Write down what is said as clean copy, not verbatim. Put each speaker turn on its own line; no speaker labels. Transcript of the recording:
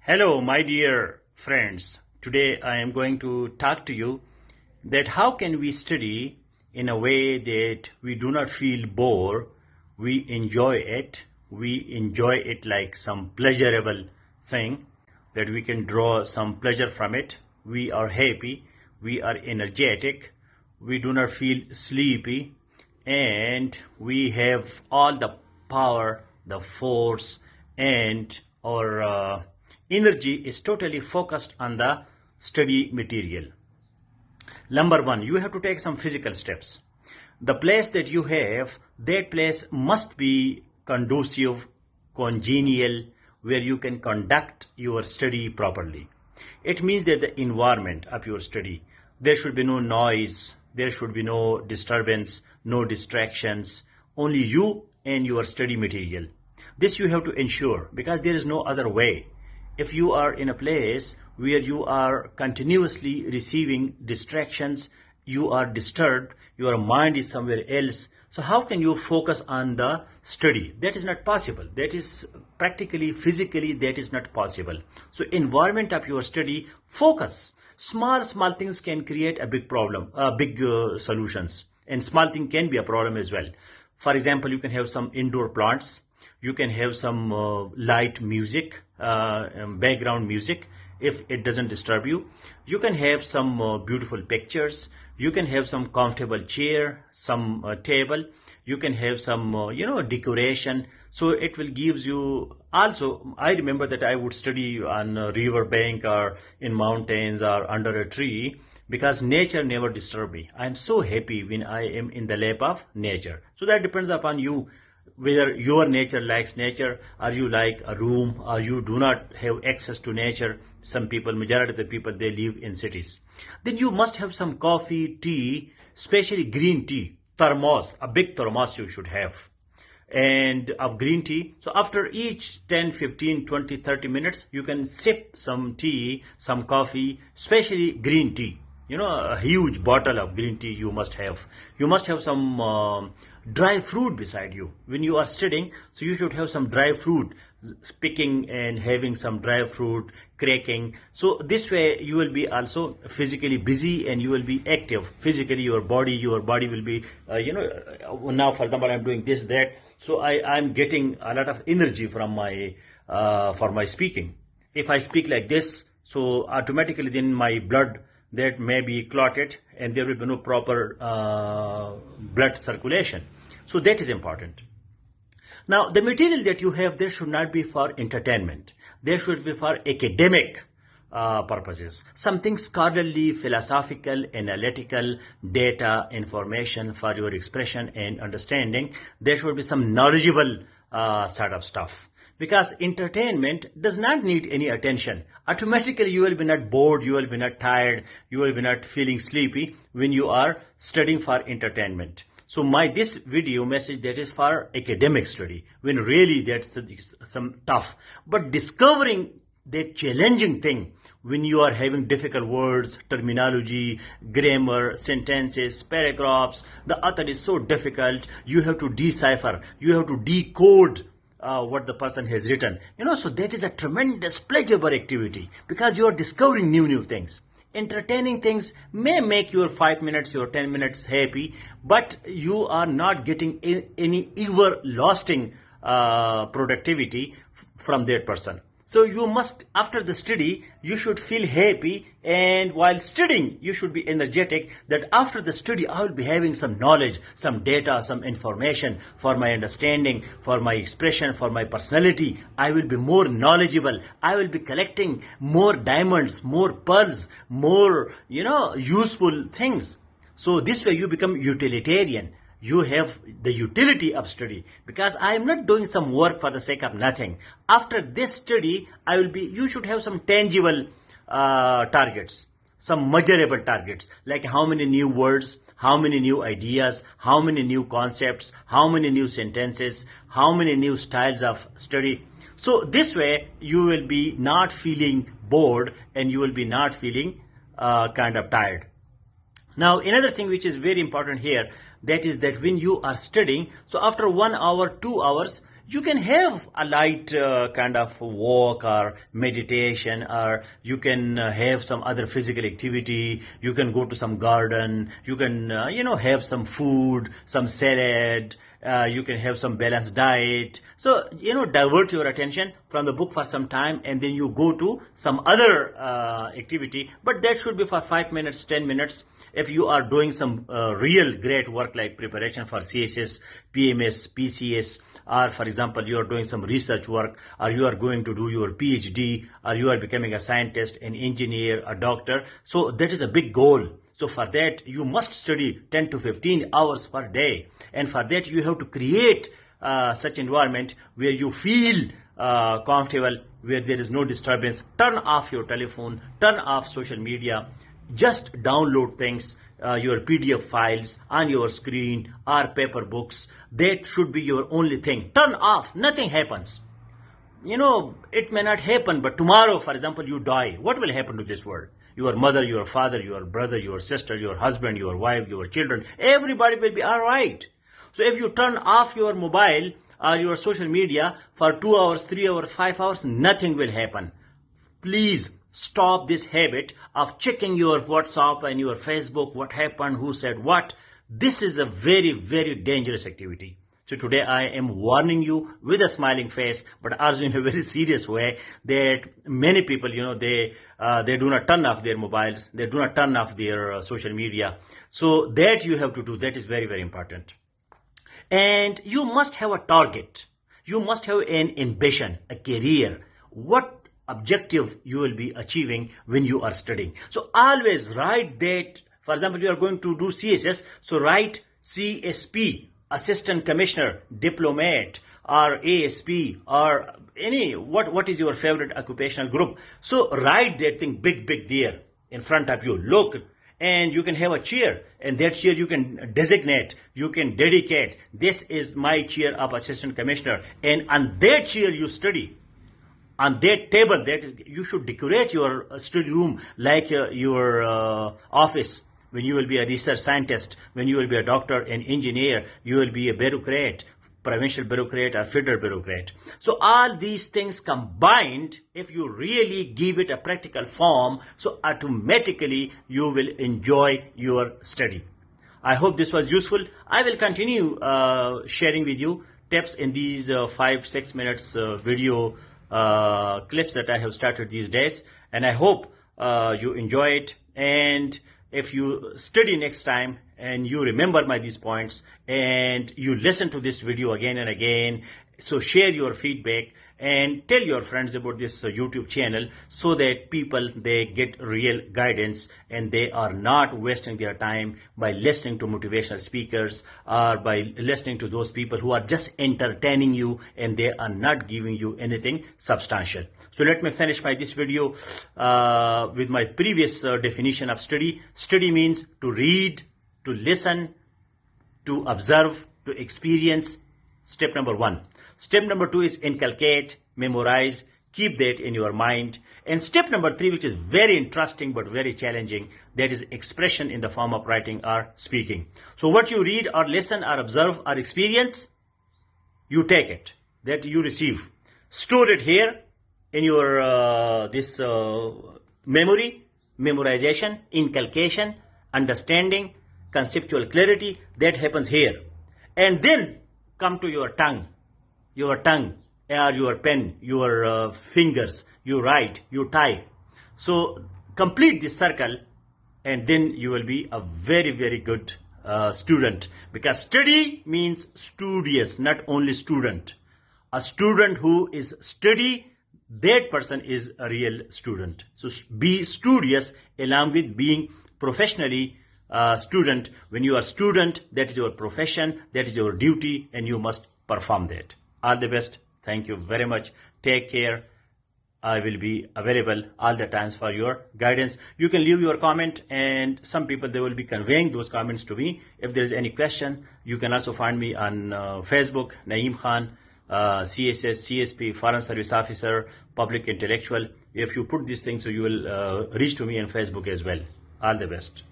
Hello, my dear friends. Today I am going to talk to you that how can we study in a way that we do not feel bored, we enjoy it like some pleasurable thing, that we can draw some pleasure from it. We are happy, we are energetic, we do not feel sleepy, and we have all the power, the force, and our energy is totally focused on the study material. Number one, you have to take some physical steps. The place that you have, that place must be conducive, congenial, where you can conduct your study properly. It means that the environment of your study, there should be no noise, there should be no disturbance, no distractions, only you and your study material. This you have to ensure because there is no other way. If you are in a place where you are continuously receiving distractions, you are disturbed, your mind is somewhere else, so how can you focus on the study? That is not possible. That is practically, physically, that is not possible. So environment of your study, focus. Small things can create a big problem, big solutions. And small thing can be a problem as well. For example, you can have some indoor plants. You can have some light music, background music, if it doesn't disturb you. You can have some beautiful pictures. You can have some comfortable chair, some table. You can have some, decoration. So it will gives you. Also, I remember that I would study on a river bank or in mountains or under a tree, because nature never disturbs me. I am so happy when I am in the lap of nature. So that depends upon you, whether your nature likes nature, or you like a room, or you do not have access to nature. Some people, majority of the people, they live in cities. Then you must have some coffee, tea, especially green tea, thermos, a big thermos you should have, and of green tea. So after each 10, 15, 20, 30 minutes, you can sip some tea, some coffee, especially green tea. A huge bottle of green tea you must have. You must have some dry fruit beside you. When you are studying, so you should have some dry fruit, picking and having some dry fruit, cracking. So this way you will be also physically busy and you will be active. Physically your body will be, now for example I'm doing this, that. So I'm getting a lot of energy from for my speaking. If I speak like this, so automatically then my blood, that may be clotted and there will be no proper blood circulation. So that is important. Now the material that you have, there should not be for entertainment. There should be for academic purposes. Something scholarly, philosophical, analytical, data, information for your expression and understanding. There should be some knowledgeable sort of stuff. Because entertainment does not need any attention. Automatically you will be not bored, you will be not tired, you will be not feeling sleepy when you are studying for entertainment. So this video message, that is for academic study, when really that's some tough. But discovering that challenging thing, when you are having difficult words, terminology, grammar, sentences, paragraphs, the author is so difficult, you have to decipher, you have to decode what the person has written. So that is a tremendous pleasurable activity because you are discovering new things. Entertaining things may make your 5 minutes, your 10 minutes happy, but you are not getting any everlasting productivity from that person. So you must, after the study, you should feel happy, and while studying, you should be energetic that after the study, I will be having some knowledge, some data, some information for my understanding, for my expression, for my personality. I will be more knowledgeable. I will be collecting more diamonds, more pearls, more, useful things. So this way you become utilitarian. You have the utility of study, because I am not doing some work for the sake of nothing. After this study, you should have some tangible targets, some measurable targets, like how many new words, how many new ideas, how many new concepts, how many new sentences, how many new styles of study. So this way you will be not feeling bored and you will be not feeling kind of tired. Now another thing which is very important here, that is that when you are studying, so after 1 hour, 2 hours, you can have a light kind of walk or meditation, or you can have some other physical activity. You can go to some garden. You can, have some food, some salad. You can have some balanced diet. So, divert your attention from the book for some time, and then you go to some other activity. But that should be for 5 minutes, 10 minutes. If you are doing some real great work like preparation for CSS, PMS, PCS, or for example, you are doing some research work, or you are going to do your PhD, or you are becoming a scientist, an engineer, a doctor. So that is a big goal. So for that, you must study 10 to 15 hours per day. And for that, you have to create such environment where you feel comfortable, where there is no disturbance. Turn off your telephone, turn off social media, just download things, your PDF files on your screen or paper books. That should be your only thing. Turn off, nothing happens. It may not happen, but tomorrow, for example, you die. What will happen to this world? Your mother, your father, your brother, your sister, your husband, your wife, your children, everybody will be all right. So if you turn off your mobile or your social media for 2 hours, 3 hours, 5 hours, nothing will happen. Please stop this habit of checking your WhatsApp and your Facebook, what happened, who said what. This is a very, very dangerous activity. So today I am warning you with a smiling face, but also in a very serious way, that many people, they do not turn off their mobiles, they do not turn off their social media. So that you have to do, that is very, very important. And you must have a target. You must have an ambition, a career. What objective you will be achieving when you are studying. So always write that. For example, you are going to do CSS, so write CSP, Assistant Commissioner, Diplomat, or ASP, or any, what is your favorite occupational group. So write that thing big there in front of you. Look, and you can have a chair, and that chair you can designate, you can dedicate. This is my chair of Assistant Commissioner, and on that chair you study. On that table, you should decorate your study room like your office. When you will be a research scientist, when you will be a doctor, an engineer, you will be a bureaucrat, provincial bureaucrat or federal bureaucrat. So all these things combined, if you really give it a practical form, so automatically you will enjoy your study. I hope this was useful. I will continue sharing with you tips in these 5-6 minutes video clips that I have started these days, and I hope you enjoy it. And if you study next time and you remember these points and you listen to this video again and again, so share your feedback and tell your friends about this YouTube channel, so that people, they get real guidance and they are not wasting their time by listening to motivational speakers or by listening to those people who are just entertaining you and they are not giving you anything substantial. So let me finish this video with my previous definition of study. Study means to read, to listen, to observe, to experience. Step number 1. Step number 2 is inculcate, memorize, keep that in your mind. And step number 3, which is very interesting but very challenging, that is expression in the form of writing or speaking. So what you read or listen or observe or experience, you take it, that you receive. Store it here in your memory, memorization, inculcation, understanding, conceptual clarity. That happens here. And then come to your tongue or your pen, your fingers. You write, you type. So complete this circle, and then you will be a very, very good student. Because study means studious, not only student. A student who is steady, that person is a real student. So be studious along with being professionally student. When you are student, that is your profession, that is your duty, and you must perform that. All the best. Thank you very much. Take care. I will be available all the times for your guidance. You can leave your comment, and some people, they will be conveying those comments to me. If there is any question, you can also find me on Facebook, Naeem Khan, CSS, CSP, Foreign Service Officer, Public Intellectual. If you put these things, so you will reach to me on Facebook as well. All the best.